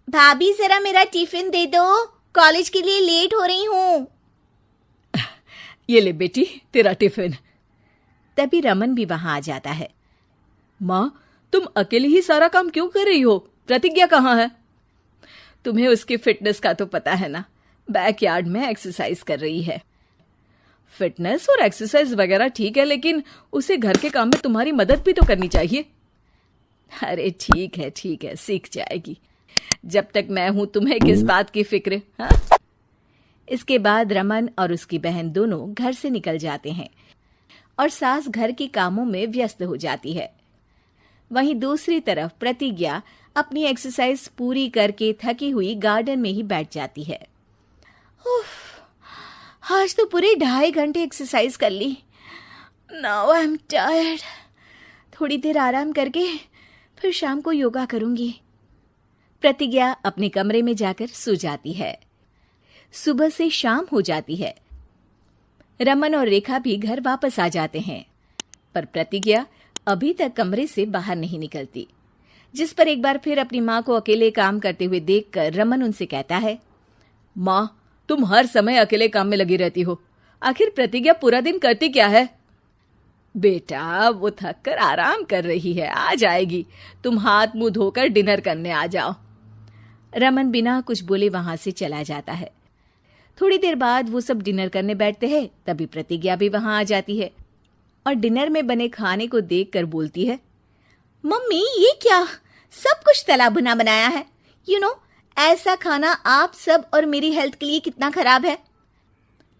भाभी जरा मेरा टिफिन दे दो, कॉलेज के लिए लेट हो रही हूँ। ये ले बेटी तेरा टिफिन। तभी रमन भी वहां आ जाता है। माँ, तुम अकेले ही सारा काम क्यों कर रही हो? प्रतिज्ञा कहाँ है? तुम्हें उसकी फिटनेस का तो पता है ना, बैकयार्ड में एक्सरसाइज कर रही है। फिटनेस और एक्सरसाइज वगैरह ठीक है, लेकिन उसे घर के काम में तुम्हारी मदद भी तो करनी चाहिए। अरे ठीक है, सीख जाएगी। जब तक मैं हूं तुम्हें किस बात की फिक्र, हाँ? इसके बाद रमन और उसकी बहन दोनों घर से निकल जाते हैं और सास घर के कामों में व्यस्त हो जाती है। वहीं दूसरी तरफ प्रतिज्ञा अपनी एक्सरसाइज पूरी करके थकी हुई गार्डन में ही बैठ जाती है। आज तो पूरे 2.5 घंटे एक्सरसाइज कर ली। Now I am tired. थोड़ी देर आराम करके फिर शाम को योगा करूंगी। प्रतिज्ञा अपने कमरे में जाकर सो जाती है। सुबह से शाम हो जाती है। रमन और रेखा भी घर वापस आ जाते हैं, पर प्रतिज्ञा अभी तक कमरे से बाहर नहीं निकलती, जिस पर एक बार फिर अपनी माँ को अकेले काम करते हुए देखकर रमन उनसे कहता है, माँ, तुम हर समय अकेले काम में लगी रहती हो। आखिर प्रतिज्ञा पूरा दिन करती क्या है? बेटा, वो थक कर आराम कर रही है, आ जाएगी। तुम हाथ मुंह धोकर डिनर करने आ जाओ। रमन बिना कुछ बोले वहां से चला जाता है। थोड़ी देर बाद वो सब डिनर करने बैठते हैं। तभी प्रतिज्ञा भी वहां आ जाती है और डिनर में बने खाने को देखकर बोलती है, मम्मी ये क्या, सब कुछ तला भुना बनाया है। ऐसा खाना आप सब और मेरी हेल्थ के लिए कितना खराब है।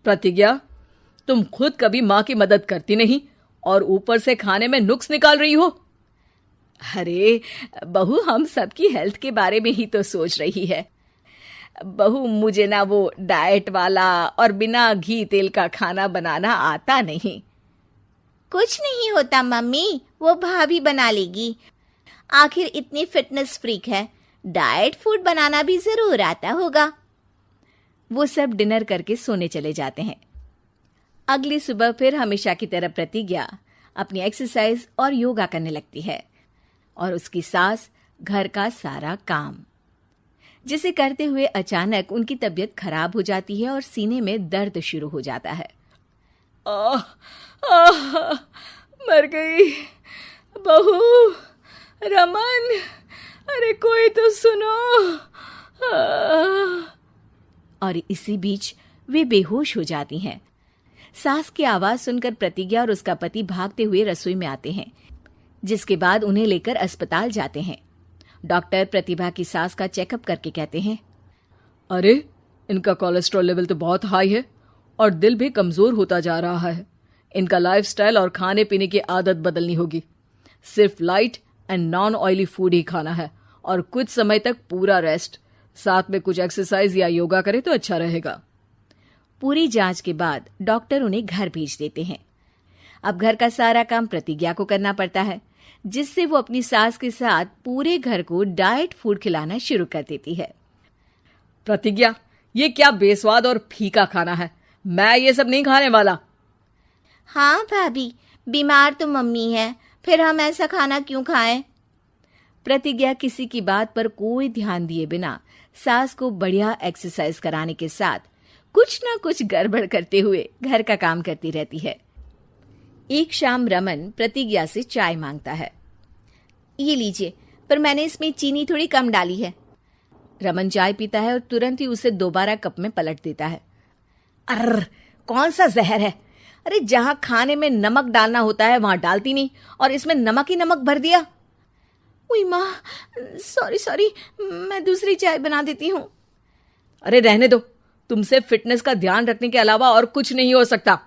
प्रतिज्ञा, तुम खुद कभी माँ की मदद करती नहीं और ऊपर से खाने में नुक्स निकाल रही हो। अरे बहू, हम सबकी हेल्थ के बारे में ही तो सोच रही है। बहू, मुझे ना वो डाइट वाला और बिना घी तेल का खाना बनाना आता नहीं। कुछ नहीं होता मम्मी, वो भाभी बना लेगी। आखिर इतनी फिटनेस फ्रीक है, डाइट फूड बनाना भी जरूर आता होगा। वो सब डिनर करके सोने चले जाते हैं। अगली सुबह फिर हमेशा की तरह प्रतिज्ञा अपनी एक्सरसाइज और योगा करने लगती है और उसकी सास घर का सारा काम, जिसे करते हुए अचानक उनकी तबीयत खराब हो जाती है और सीने में दर्द शुरू हो जाता है। मर गई बहू। रमन, अरे कोई तो सुनो। और इसी बीच वे बेहोश हो जाती हैं। सास की आवाज सुनकर प्रतिज्ञा और उसका पति भागते हुए रसोई में आते हैं, जिसके बाद उन्हें लेकर अस्पताल जाते हैं। डॉक्टर प्रतिभा की सास का चेकअप करके कहते हैं, अरे इनका कोलेस्ट्रॉल लेवल तो बहुत हाई है और दिल भी कमजोर होता जा रहा है। इनका लाइफस्टाइल और खाने पीने की आदत बदलनी होगी। सिर्फ light and non oily food ही खाना है और कुछ समय तक पूरा रेस्ट, साथ में कुछ एक्सरसाइज या योगा करे तो अच्छा रहेगा। पूरी जांच के बाद डॉक्टर उन्हें घर भेज देते हैं। अब घर का सारा काम प्रतिज्ञा को करना पड़ता है, जिससे वो अपनी सास के साथ पूरे घर को डाइट फूड खिलाना शुरू कर देती है। प्रतिज्ञा, ये क्या बेस्वाद और फीका खाना है, मैं ये सब नहीं खाने वाला। हाँ भाभी, बीमार तो मम्मी है, फिर हम ऐसा खाना क्यों खाएं? प्रतिज्ञा किसी की बात पर कोई ध्यान दिए बिना सास को बढ़िया एक्सरसाइज कराने के साथ कुछ ना कुछ गड़बड़ करते हुए घर का काम करती रहती है। एक शाम रमन प्रतिज्ञा से चाय मांगता है। ये लीजिए, पर मैंने इसमें चीनी थोड़ी कम डाली है। रमन चाय पीता है और तुरंत ही उसे दोबारा कप में पलट देता है। अर्र, कौन सा जहर है? अरे जहां खाने में नमक डालना होता है वहां डालती नहीं और इसमें नमक ही नमक भर दिया। उई माँ, सॉरी, मैं दूसरी चाय बना देती हूँ। अरे रहने दो, तुमसे फिटनेस का ध्यान रखने के अलावा और कुछ नहीं हो सकता।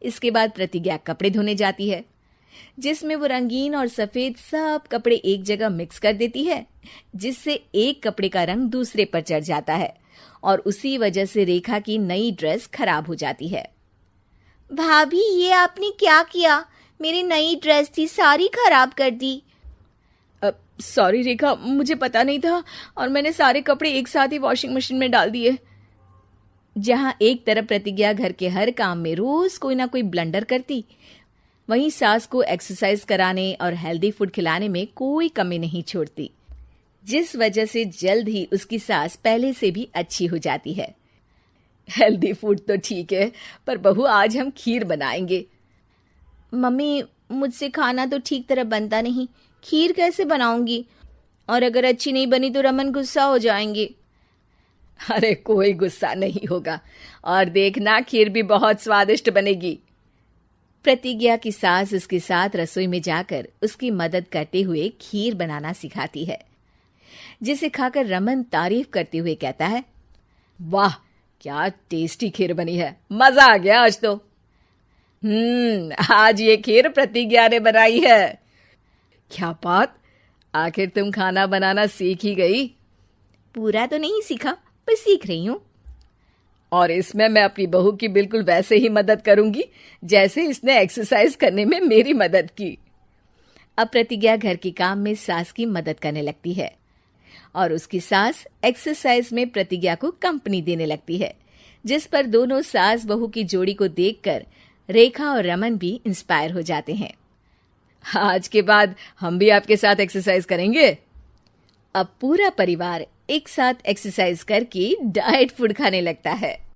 इसके बाद प्रतिज्ञा कपड़े धोने जाती है, जिसमें वो रंगीन और सफेद सब कपड़े एक जगह मिक्स कर देती है, जिससे एक कपड़े का रंग दूसरे पर चढ़ जाता है और उसी वजह से रेखा की नई ड्रेस खराब हो जाती है। भाभी, ये आपने क्या किया? मेरी नई ड्रेस थी, सारी खराब कर दी। सॉरी रेखा, मुझे पता नहीं था और मैंने सारे कपड़े एक साथ ही वॉशिंग मशीन में डाल दिए। जहां एक तरफ प्रतिज्ञा घर के हर काम में रोज कोई ना कोई ब्लंडर करती, वहीं सास को एक्सरसाइज कराने और हेल्दी फूड खिलाने में कोई कमी नहीं छोड़ती। जिस वजह से जल्द ही उसकी सांस पहले से भी अच्छी हो जाती है। हेल्दी फूड तो ठीक है, पर बहू आज हम खीर बनाएंगे। मम्मी, मुझसे खाना तो ठीक तरह बनता नहीं, खीर कैसे बनाऊंगी? और अगर अच्छी नहीं बनी तो रमन गुस्सा हो जाएंगे। अरे कोई गुस्सा नहीं होगा, और देखना खीर भी बहुत स्वादिष्ट बनेगी। प्रतिज्ञा की सास उसके साथ रसोई में जाकर उसकी मदद करते हुए खीर बनाना सिखाती है, जिसे खाकर रमन तारीफ करते हुए कहता है, वाह क्या टेस्टी खीर बनी है, मजा आ गया आज तो। आज ये खीर प्रतिज्ञा ने बनाई है। क्या बात, आखिर तुम खाना बनाना सीख ही गई? पूरा तो नहीं सीखा, पर सीख रही हूँ। और इसमें मैं अपनी बहू की बिल्कुल वैसे ही मदद करूंगी जैसे इसने एक्सरसाइज करने में मेरी मदद की। अब प्रतिज्ञा घर के काम में सास की मदद करने लगती है और उसकी सास एक्सरसाइज में प्रतिज्ञा को कंपनी देने लगती है, जिस पर दोनों सास बहू की जोड़ी को देखकर रेखा और रमन भी इंस्पायर हो जाते हैं। आज के बाद हम भी आपके साथ एक्सरसाइज करेंगे। अब पूरा परिवार एक साथ एक्सरसाइज करके डाइट फूड खाने लगता है।